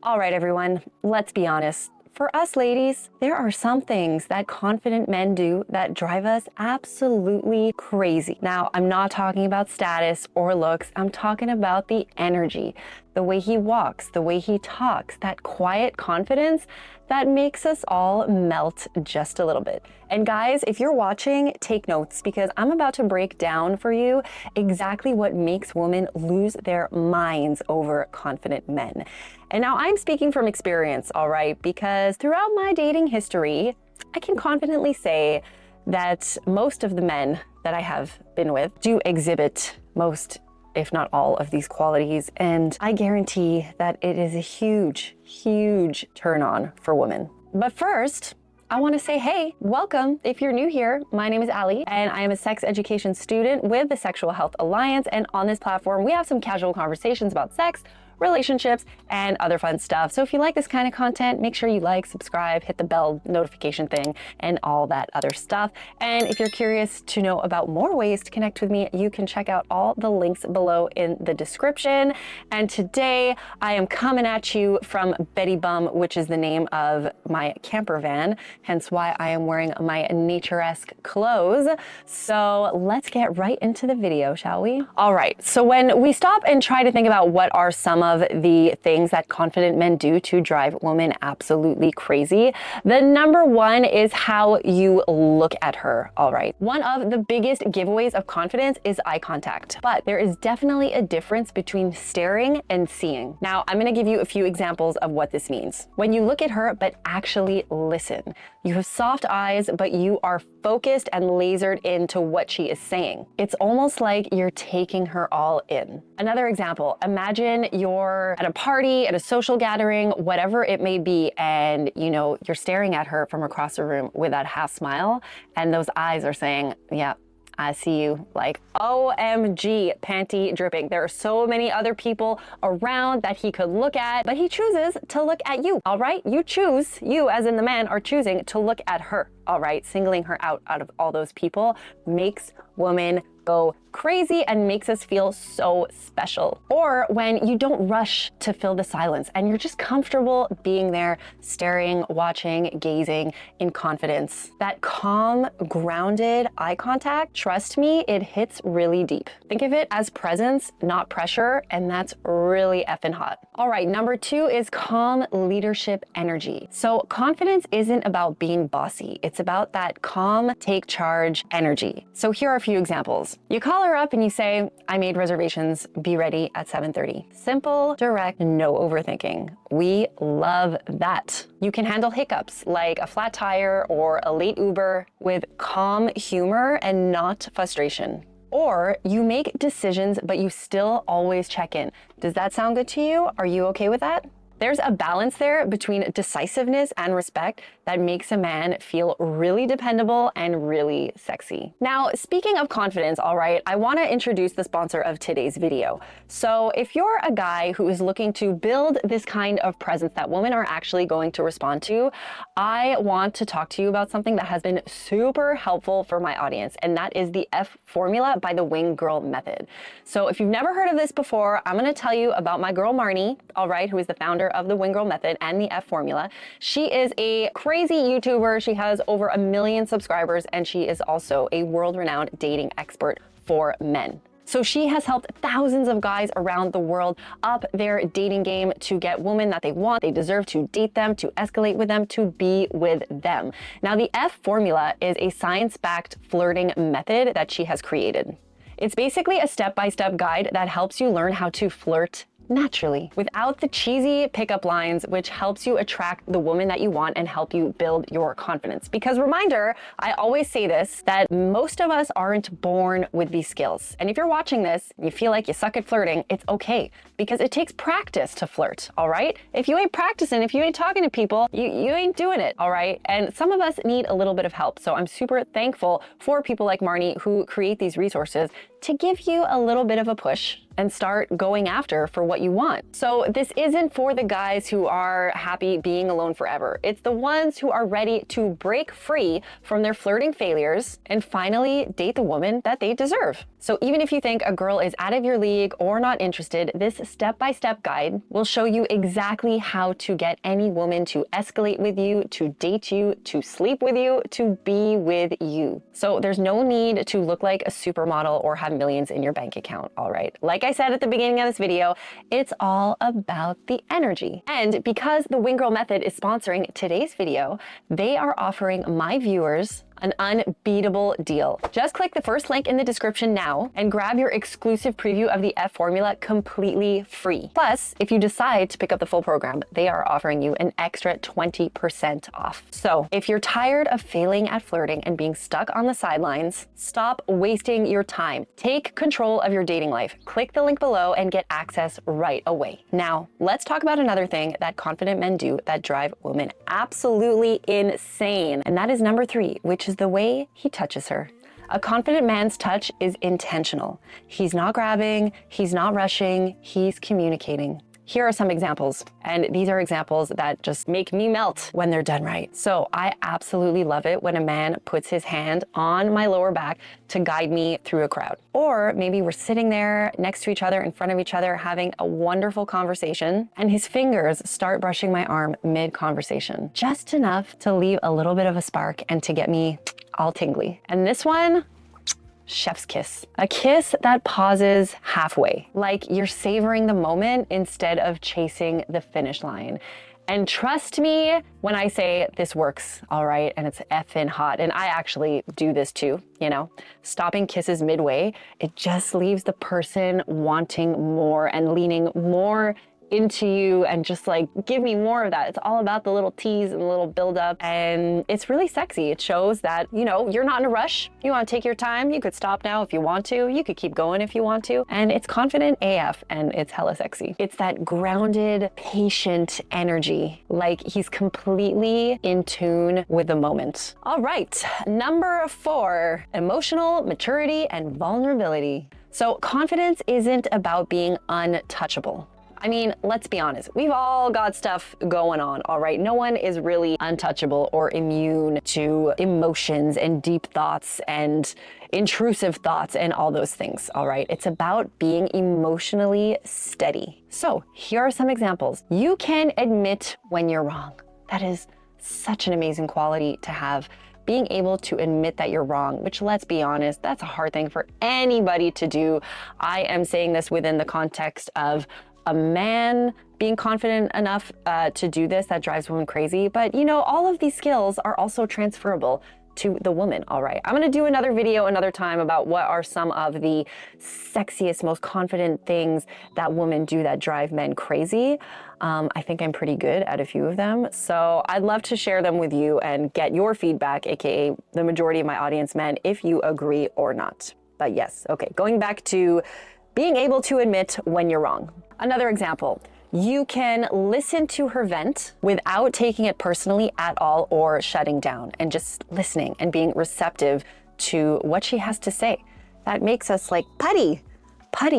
All right, everyone, let's be honest. For us ladies, there are some things that confident men do that drive us absolutely crazy. Now, I'm not talking about status or looks. I'm talking about the energy, the way he walks, the way he talks, that quiet confidence that makes us all melt just a little bit. And guys, if you're watching, take notes because I'm about to break down for you exactly what makes women lose their minds over confident men. And now I'm speaking from experience, all right, because throughout my dating history, I can confidently say that most of the men that I have been with do exhibit most, if not all, of these qualities. And I guarantee that it is a huge, huge turn on for women. But first, I want to say, hey, welcome. If you're new here, my name is Ali, and I am a sex education student with the Sexual Health Alliance. And on this platform, we have some casual conversations about sex, relationships, and other fun stuff. So if you like this kind of content, make sure you like, subscribe, hit the bell notification thing, and all that other stuff. And if you're curious to know about more ways to connect with me, you can check out all the links below in the description. And today I am coming at you from Betty Bum, which is the name of my camper van, hence why I am wearing my nature-esque clothes. So let's get right into the video, shall we? All right, so when we stop and try to think about what are some of the things that confident men do to drive women absolutely crazy, the number one is how you look at her, all right? One of the biggest giveaways of confidence is eye contact, but there is definitely a difference between staring and seeing. Now, I'm gonna give you a few examples of what this means. When you look at her, but actually listen. You have soft eyes, but you are focused and lasered into what she is saying. It's almost like you're taking her all in. Another example, imagine you're at a party, at a social gathering, whatever it may be, and you're staring at her from across the room with that half smile, and those eyes are saying, yeah, I see you, like, OMG, panty dripping. There are so many other people around that he could look at, but he chooses to look at you, all right? You choose, you as in the man are choosing to look at her, all right? Singling her out of all those people makes women go crazy and makes us feel so special. Or when you don't rush to fill the silence and you're just comfortable being there, staring, watching, gazing in confidence. That calm, grounded eye contact, trust me, it hits really deep. Think of it as presence, not pressure, and that's really effing hot. All right, number two is calm leadership energy. So confidence isn't about being bossy. It's about that calm, take charge energy. So here are a few examples. You call her up and you say, I made reservations, be ready at 7:30. Simple, direct, no overthinking. We love that. You can handle hiccups like a flat tire or a late Uber with calm humor and not frustration. Or you make decisions, but you still always check in. Does that sound good to you? Are you okay with that? There's a balance there between decisiveness and respect that makes a man feel really dependable and really sexy. Now, speaking of confidence, all right, I want to introduce the sponsor of today's video. So if you're a guy who is looking to build this kind of presence that women are actually going to respond to, I want to talk to you about something that has been super helpful for my audience, and that is the F formula by the Wing Girl Method. So if you've never heard of this before, I'm going to tell you about my girl Marnie, all right, who is the founder of the Wing Girl Method and the F formula. She is a crazy YouTuber. She has over 1 million subscribers, and she is also a world-renowned dating expert for men. So she has helped thousands of guys around the world up their dating game to get women that they want, they deserve, to date them, to escalate with them, to be with them. Now, the F formula is a science-backed flirting method that she has created. It's basically a step-by-step guide that helps you learn how to flirt naturally, without the cheesy pickup lines, which helps you attract the woman that you want and help you build your confidence. Because reminder, I always say this, that most of us aren't born with these skills. And if you're watching this, and you feel like you suck at flirting, it's okay, because it takes practice to flirt, all right? If you ain't practicing, if you ain't talking to people, you ain't doing it, all right? And some of us need a little bit of help. So I'm super thankful for people like Marnie who create these resources to give you a little bit of a push and start going after for what you want. So this isn't for the guys who are happy being alone forever. It's the ones who are ready to break free from their flirting failures and finally date the woman that they deserve. So even if you think a girl is out of your league or not interested, this step-by-step guide will show you exactly how to get any woman to escalate with you, to date you, to sleep with you, to be with you. So there's no need to look like a supermodel or have millions in your bank account, all right? Like I said at the beginning of this video, it's all about the energy. And because the Wing Girl Method is sponsoring today's video, they are offering my viewers an unbeatable deal. Just click the first link in the description now and grab your exclusive preview of the F formula completely free. Plus, if you decide to pick up the full program, they are offering you an extra 20% off. So if you're tired of failing at flirting and being stuck on the sidelines, stop wasting your time. Take control of your dating life. Click the link below and get access right away. Now, let's talk about another thing that confident men do that drive women absolutely insane. And that is number 3, which is the way he touches her. A confident man's touch is intentional. He's not grabbing, he's not rushing, he's communicating. Here are some examples, and these are examples that just make me melt when they're done right. So I absolutely love it when a man puts his hand on my lower back to guide me through a crowd. Or maybe we're sitting there next to each other, in front of each other, having a wonderful conversation, and his fingers start brushing my arm mid-conversation, just enough to leave a little bit of a spark and to get me all tingly. And this one, chef's kiss. A kiss that pauses halfway, like you're savoring the moment instead of chasing the finish line. And trust me when I say this works, all right? And it's effing hot. And I actually do this too, you know? Stopping kisses midway, it just leaves the person wanting more and leaning more into you and just like, give me more of that. It's all about the little tease and the little buildup, and it's really sexy. It shows that, you know, you're not in a rush. You want to take your time. You could stop now if you want to. You could keep going if you want to. And it's confident AF and it's hella sexy. It's that grounded, patient energy. Like he's completely in tune with the moment. All right, number 4, emotional maturity and vulnerability. So confidence isn't about being untouchable. I mean, let's be honest, we've all got stuff going on, all right? No one is really untouchable or immune to emotions and deep thoughts and intrusive thoughts and all those things, all right? It's about being emotionally steady. So here are some examples. You can admit when you're wrong. That is such an amazing quality to have. Being able to admit that you're wrong, which, let's be honest, that's a hard thing for anybody to do. I am saying this within the context of a man being confident enough to do this that drives women crazy. But you know, all of these skills are also transferable to the woman, all right? I'm gonna do another video another time about what are some of the sexiest, most confident things that women do that drive men crazy. I think I'm pretty good at a few of them. So I'd love to share them with you and get your feedback, AKA the majority of my audience men, if you agree or not. But yes, okay, going back to being able to admit when you're wrong. Another example, you can listen to her vent without taking it personally at all or shutting down, and just listening and being receptive to what she has to say. That makes us like putty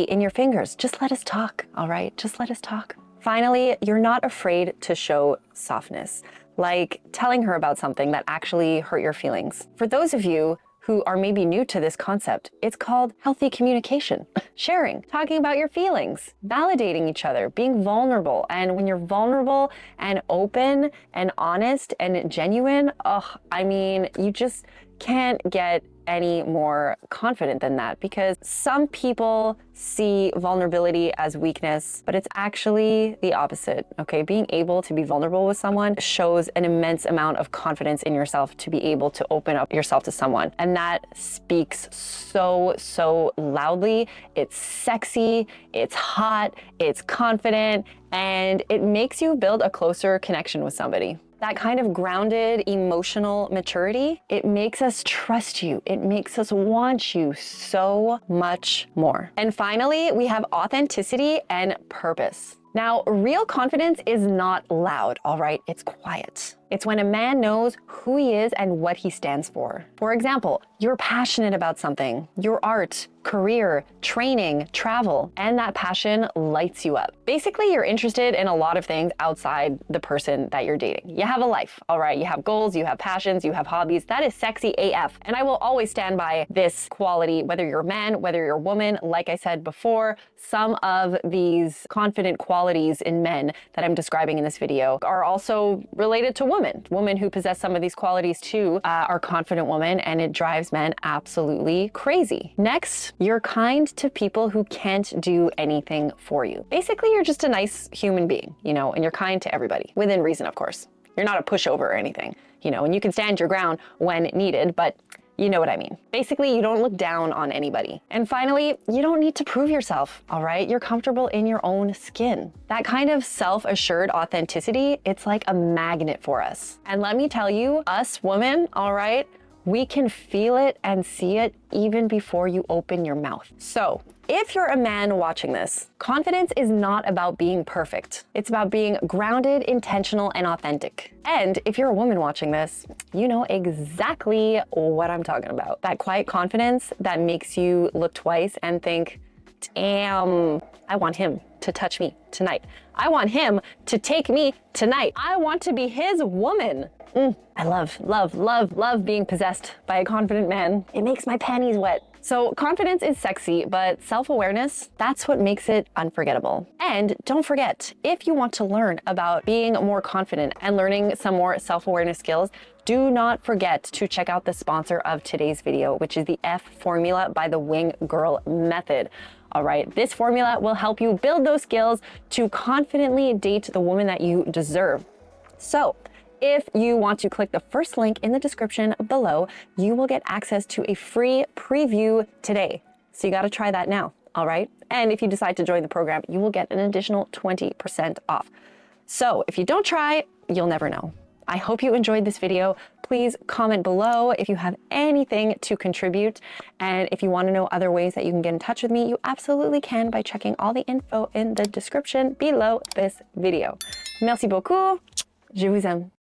in your fingers. Just let us talk, all right? Just let us talk. Finally, you're not afraid to show softness, like telling her about something that actually hurt your feelings. For those of you who are maybe new to this concept, it's called healthy communication. Sharing, talking about your feelings, validating each other, being vulnerable. And when you're vulnerable and open and honest and genuine, I mean, you just can't get any more confident than that, because some people see vulnerability as weakness, but it's actually the opposite, okay? Being able to be vulnerable with someone shows an immense amount of confidence in yourself to be able to open up yourself to someone. And that speaks so loudly. It's sexy, it's hot, it's confident, and it makes you build a closer connection with somebody. That kind of grounded emotional maturity, it makes us trust you. It makes us want you so much more. And finally, we have authenticity and purpose. Now, real confidence is not loud, all right? It's quiet. It's when a man knows who he is and what he stands for. For example, you're passionate about something, your art, career, training, travel, and that passion lights you up. Basically, you're interested in a lot of things outside the person that you're dating. You have a life, all right? You have goals, you have passions, you have hobbies. That is sexy AF. And I will always stand by this quality, whether you're a man, whether you're a woman. Like I said before, some of these confident qualities in men that I'm describing in this video are also related to women. Women who possess some of these qualities too are confident women, and it drives men absolutely crazy. Next, you're kind to people who can't do anything for you. Basically, you're just a nice human being, you know, and you're kind to everybody, within reason, of course. You're not a pushover or anything, you know, and you can stand your ground when needed, but you know what I mean. Basically, you don't look down on anybody. And finally, you don't need to prove yourself, all right? You're comfortable in your own skin. That kind of self-assured authenticity, it's like a magnet for us. And let me tell you, us women, all right, we can feel it and see it even before you open your mouth. So if you're a man watching this, confidence is not about being perfect. It's about being grounded, intentional, and authentic. And if you're a woman watching this, you know exactly what I'm talking about. That quiet confidence that makes you look twice and think, damn, I want him to touch me tonight. I want him to take me tonight. I want to be his woman. I love being possessed by a confident man. It makes my panties wet. So confidence is sexy, but self-awareness, that's what makes it unforgettable. And don't forget, if you want to learn about being more confident and learning some more self-awareness skills, do not forget to check out the sponsor of today's video, which is the F Formula by the Wing Girl Method. All right, this formula will help you build those skills to confidently date the woman that you deserve. So, if you want to click the first link in the description below, you will get access to a free preview today. So you got to try that now, all right? And if you decide to join the program, you will get an additional 20% off. So if you don't try, you'll never know. I hope you enjoyed this video. Please comment below if you have anything to contribute. And if you want to know other ways that you can get in touch with me, you absolutely can by checking all the info in the description below this video. Merci beaucoup. Je vous aime.